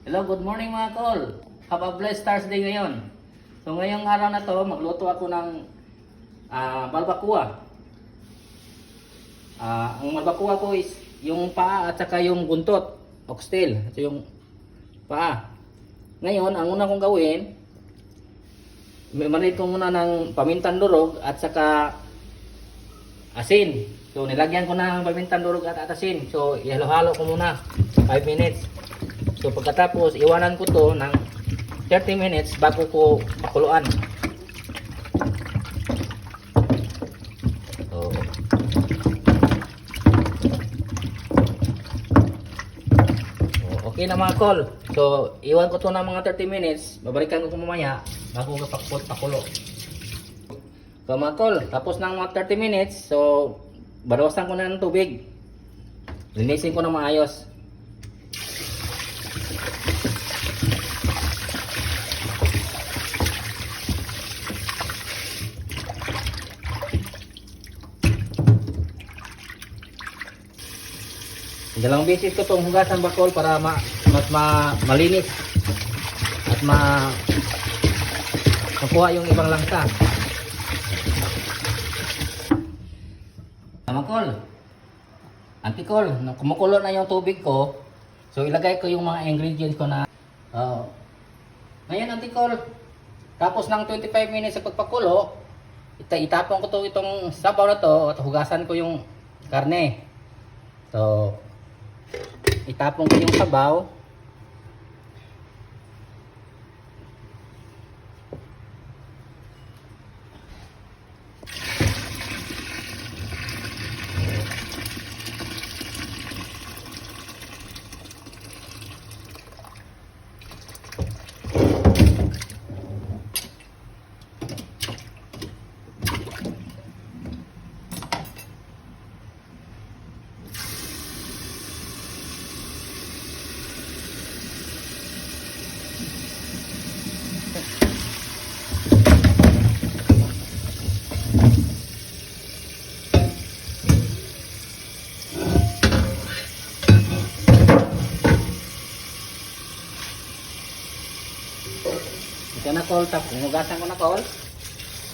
Hello, good morning mga kol. Have a blessed Thursday ngayon. So ngayong araw na to, magluto ako ng barbacoa. Ang barbacoa ko is yung paa at saka yung buntot, oxtail. Ito yung paa. Ngayon, ang una kong gawin, manid ko muna ng pamintang durog at saka asin. So nilagyan ko na ng pamintang durog at asin. So ihalo-halo ko muna 5 minutes. So pagkatapos, iwanan ko to ng 30 minutes bago ko pakuluan. So, okay na mga kol. So, iwan ko to ng mga 30 minutes. Babalikan ko mamaya bago ko pakulo. So mga kol, tapos ng mga 30 minutes, so bawasan ko na ng tubig. Linisin ko na maayos. Dalawang beses ko itong hugasan bakol para mas malinis at makuha yung ibang langsa. Makol, antikol, kumukulo na yung tubig ko. So ilagay ko yung mga ingredients ko na ngayon antikol. Tapos ng 25 minutes sa pagpakulo, itapon ko itong sabaw na to at hugasan ko yung karne. So itapon ko yung sabaw. Ito na kol, tapos hugasan ko na kol.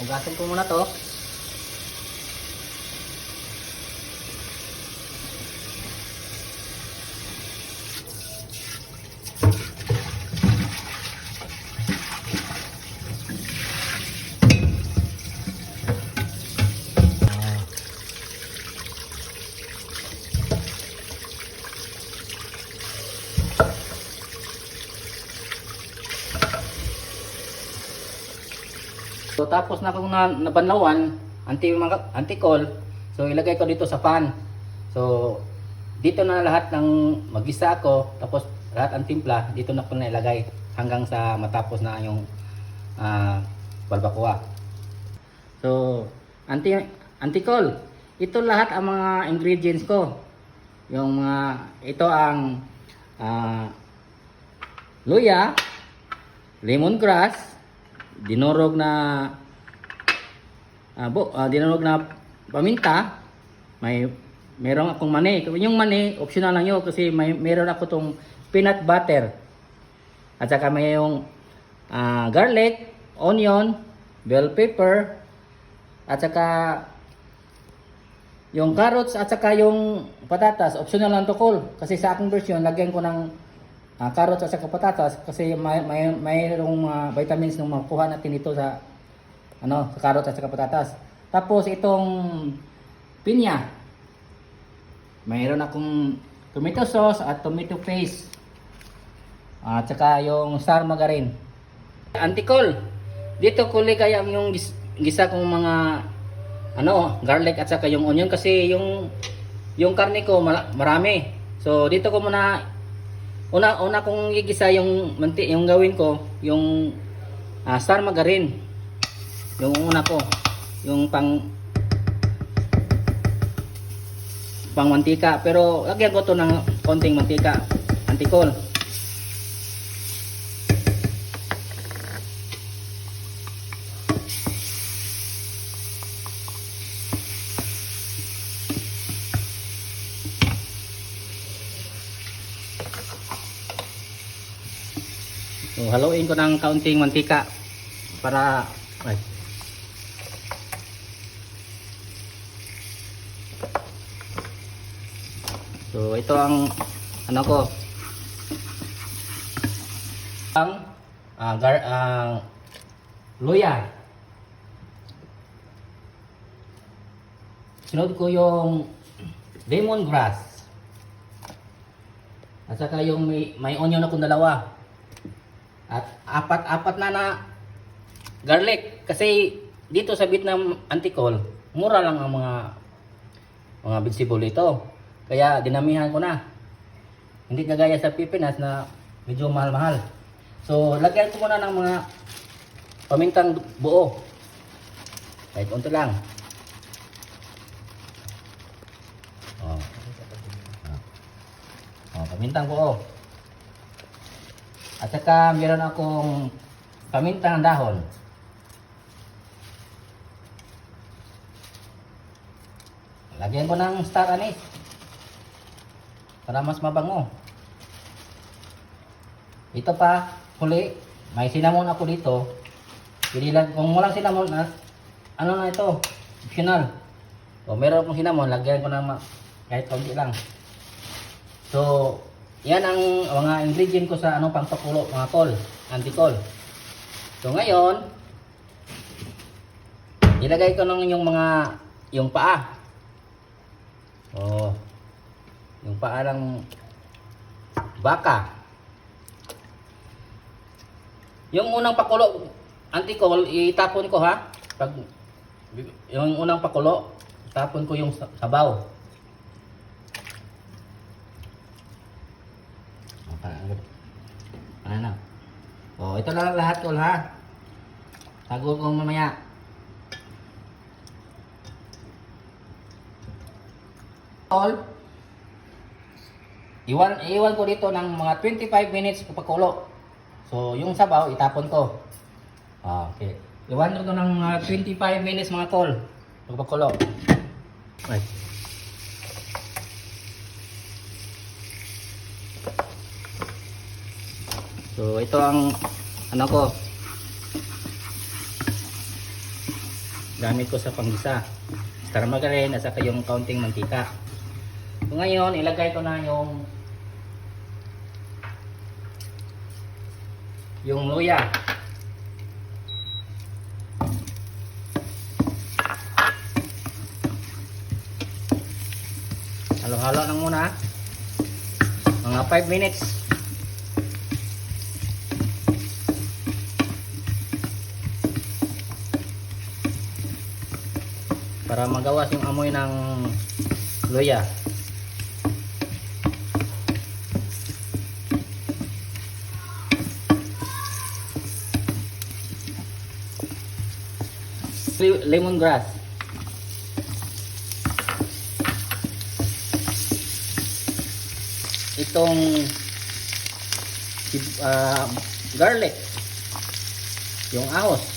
Hugasan ko muna to. So tapos na akong nabanlawan, anti-call. So ilagay ko dito sa pan. So dito na lahat ng magisa ako, tapos lahat ang timpla dito na ko na ilagay hanggang sa matapos na yung barbacoa. So anti-call. Ito lahat ang mga ingredients ko. Yung ito ang luya, lemongrass, dinurog na paminta, meron akong mani. Yung mani optional lang 'yo kasi meron ako tong peanut butter. At saka may yung garlic, onion, bell pepper, at saka yung carrots at saka yung patatas. Optional lang to kol kasi sa aking version lagyan ko ng carrots at saka patatas kasi mayroong vitamins nung makuha natin dito sa sa carrots at saka patatas. Tapos itong pinya, mayroon akong tomato sauce at tomato paste at saka yung star margarine. Antikol, dito ko ligay yung gisa kong mga garlic at saka yung onion kasi yung karne ko marami. So dito ko muna una kong gigisa yung gawin ko yung star margarine. Yung una ko, yung pang mantika, pero lagyan ko to ng konting mantika, antikol. So, haluin ko ng kaunting mantika para ay. So ito ang ano ko ang luya. Sunod ko yung lemongrass. At saka yung may onion akong dalawa. At apat na garlic. Kasi dito sa Vietnam Anticol, mura lang ang mga vegetable dito. Kaya dinamihan ko na. Hindi kagaya sa Pilipinas na medyo mahal-mahal. So lagyan ko muna ng mga pamintang buo. Kahit unti lang. Pamintang buo. At saka meron akong pamintang dahon. Lagyan ko ng star anise para mas mabango. Ito pa, huli, may cinnamon ako dito. Kung walang cinnamon, ano na ito? Optional. O meron akong cinnamon, lagyan ko ng kahit konti lang. So, yan ang mga ingredient ko sa pangpakulo, mga kol, antikol. So ngayon, ilagay ko nung yung paa. Oh. Yung paa ng baka. Yung unang pakulo, antikol, itapon ko ha. Yung unang pakulo, itapon ko yung sabaw. Ano na? Oh, ito lang lahat tol ha. Tago ko mamaya. Tol. Iwan ko dito ng mga 25 minutes papakulo. So, yung sabaw itapon ko. Okay. Iwan ko ng mga 25 minutes mga tol. Papakulo. Right. So ito ang ko gamit ko sa panggisa, star margarine at saka yung kaunting mantika. So ngayon ilagay ko na yung luya. Halo-halo lang muna mga 5 minutes. Para magawas yung amoy ng luya. Lemongrass. Itong garlic. Yung ahos.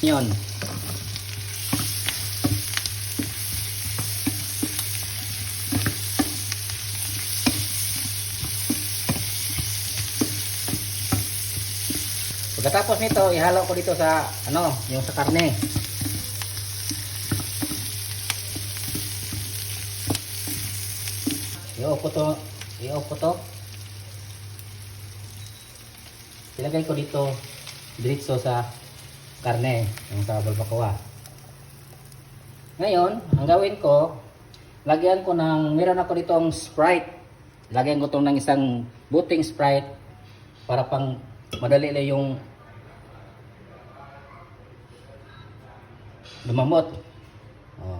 Yun. Pagkatapos nito, ihalo ko dito sa yung sa karne. I-off ko to. Ilagay ko dito diretso sa karne, yung sa barbacoa. Ngayon, ang gawin ko, lagyan ko meron ako ditong Sprite. Lagyan ko itong ng isang buting Sprite para pang madali lang yung lumamot. Oh.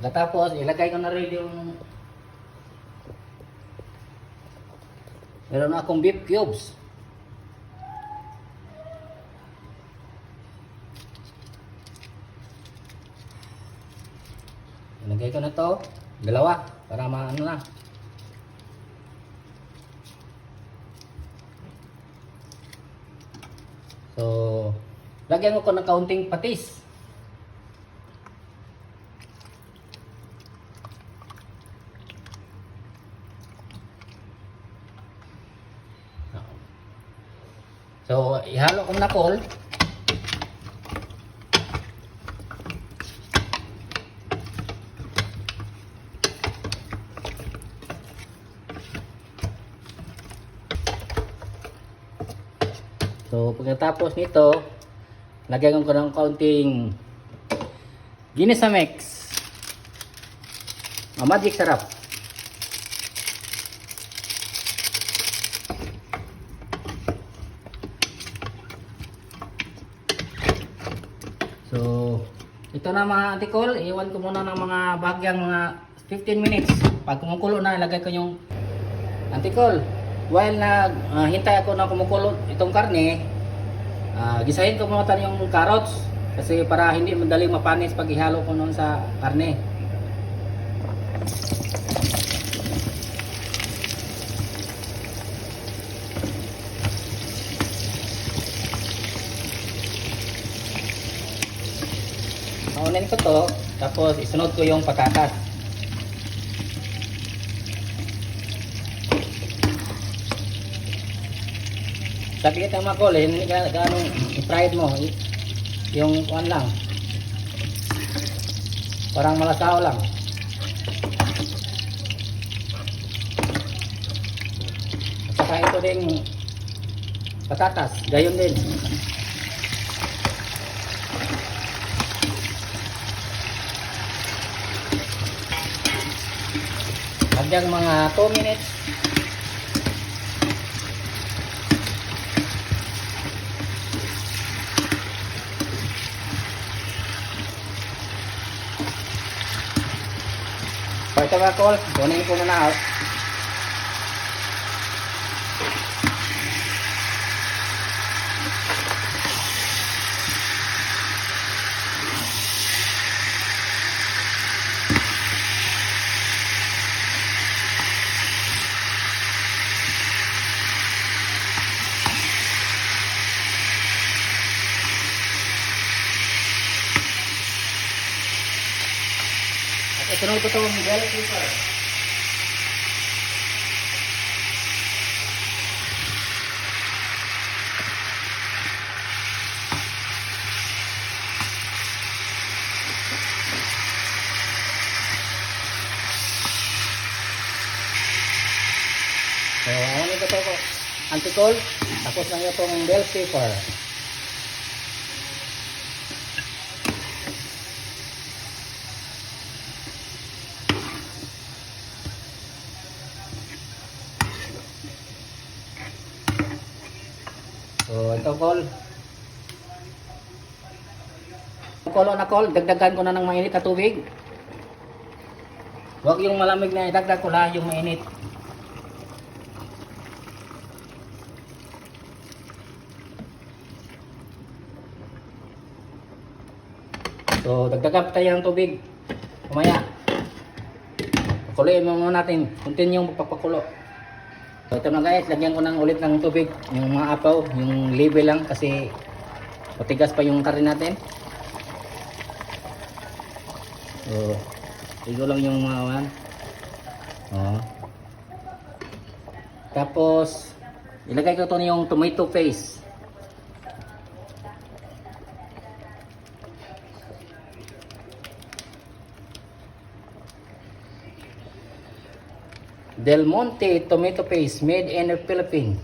Pagkatapos, ilagay ko na rin meron akong beef cubes. na to, dalawa, para maano na. So, lagyan ko ng kaunting patis. So, ihalo ko na kol. So, pagkatapos nito, lagyan ko ng kaunting Ginisamex. Magic sarap. So, ito na mga antikol, iwan ko muna ng mga bahagyang mga 15 minutes. Pag kumukulo na, ilagay ko yung antikol. While hintay ako na kumukulo itong karne, gisahin ko muna yung carrots kasi para hindi madaling mapanis pag ihalo ko noon sa karne. Paunin ko to, tapos isunod ko yung patatas. Sabi kita mga kol, hindi ka ganong i-fried mo. Yung kuan lang. Parang malasaw lang. At saka ito ding patatas, gayon din. Hanggang mga 2 minutes. So ito mga kol, kunin ko muna out. Sunod ko itong bell pepper. So, awanin ko ito antikol. Tapos lang itong bell pepper. So, ito kol. Kulo na kol, dagdagan ko na ng mainit na tubig. Huwag yung malamig na idagdag ko lang yung mainit. So, dagdagan pa tayo ng tubig. Kumaya. Pakuloyin mo muna natin. Continue yung pagpakulo. So ito na guys, lagyan ko ng ulit ng tubig, yung mga apaw, yung level lang kasi matigas pa yung karne natin. So, tigo lang yung mga one. Oh. Tapos, ilagay ko ito yung tomato paste. Del Monte tomato paste made in the Philippines.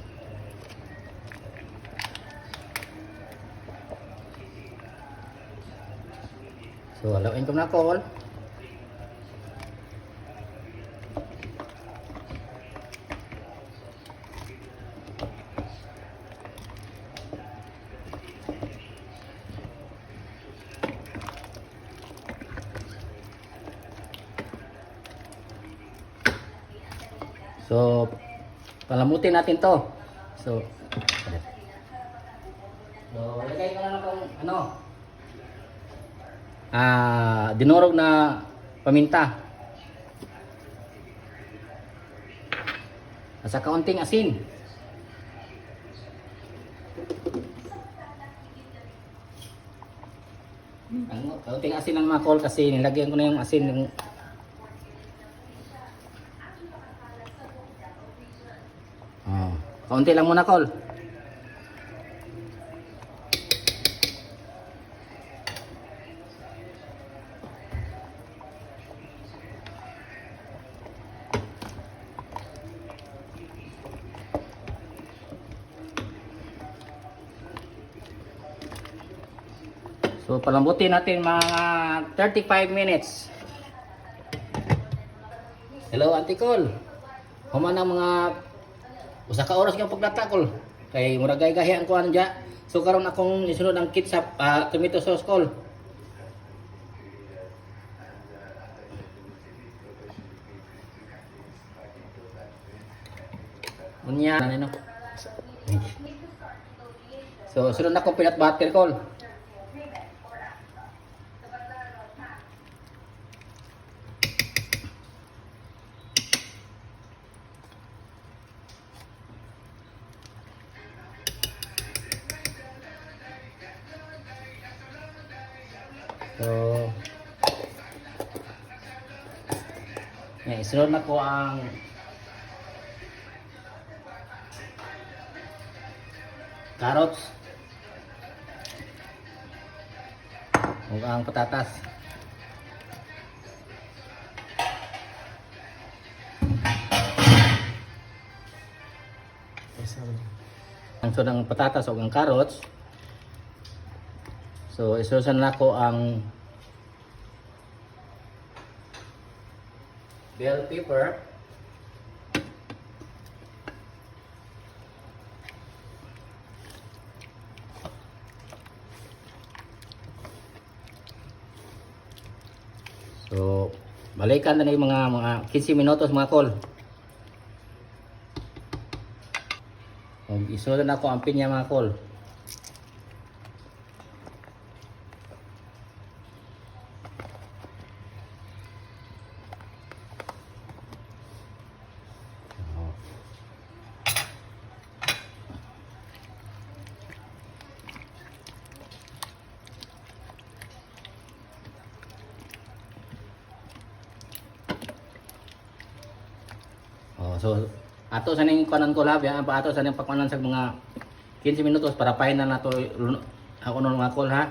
So, haluin ko na kol. So, palamutin natin to. So, ilagay ko na ng dinurog na paminta. At sa kaunting asin. Ang kaunting asin lang mga kol kasi nilagyan ko na yung asin ng kaunti lang muna kol. So palambutin natin mga 35 minutes. Hello Auntie Col. Human ang mga usa ka oras kang pagdatakol. Kay murag gay-gahi ang kuan dia. So karon akong isunod ang ketchup, tomato sauce Col. Unya ano. So sunod na akong peanut butter Col. So, isunod na ko ang carrots ug ang patatas. Ang sunod ang patatas ug ang carrots. So, isusan na ko ang bell pepper. So, balikan na yung mga 15 minutos mga kol. Isusan na ko ang pinya mga kol. So ato sa ning kanan ko lab ya, ato sa ning pagkunan sa mga 15 minutos para final na to ako no mga kol ha.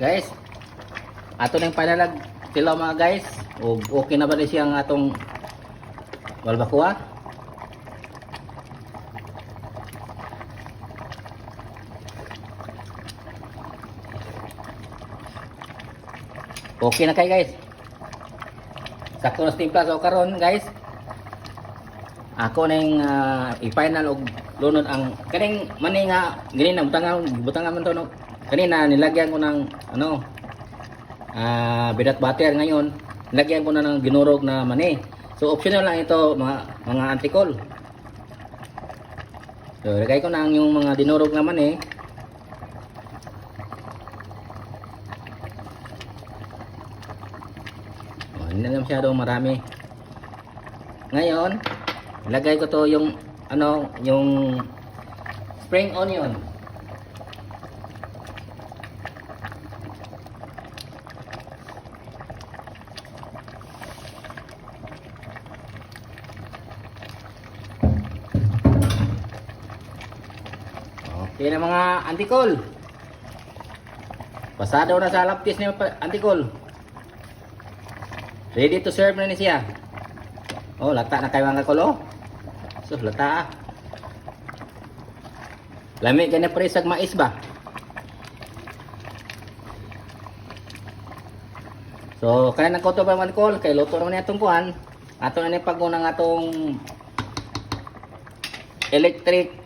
Guys, ato nang panalag tilaw mga guys. Og okay na ba ni siyang atong balbacoa? Okay na kay guys. Sakto na timpla so karon guys. Ako nang i-final og lunod ang kaning mani nga ganina butang man to no. Kanina nilagyan ko ng ano peanut butter, ngayon nilagyan ko na ng ginurog na mani. So optional lang ito mga Auntie Col. So lagay ko na yung mga dinurog na mani. Hindi na masyadong marami. Ngayon, ilagay ko to yung yung spring onion. Okay na mga Auntie Col. Pasado na sa laptis ni Auntie Col. Ready to serve na ni siya. Oh, lata na kay mga kolo. So, lata. Lami ganyan pa rin sa mais ba? So, kaya na ko ito pa mga kol. Kaya luto naman itong kuhan. Ato na ni pag-unang atong electric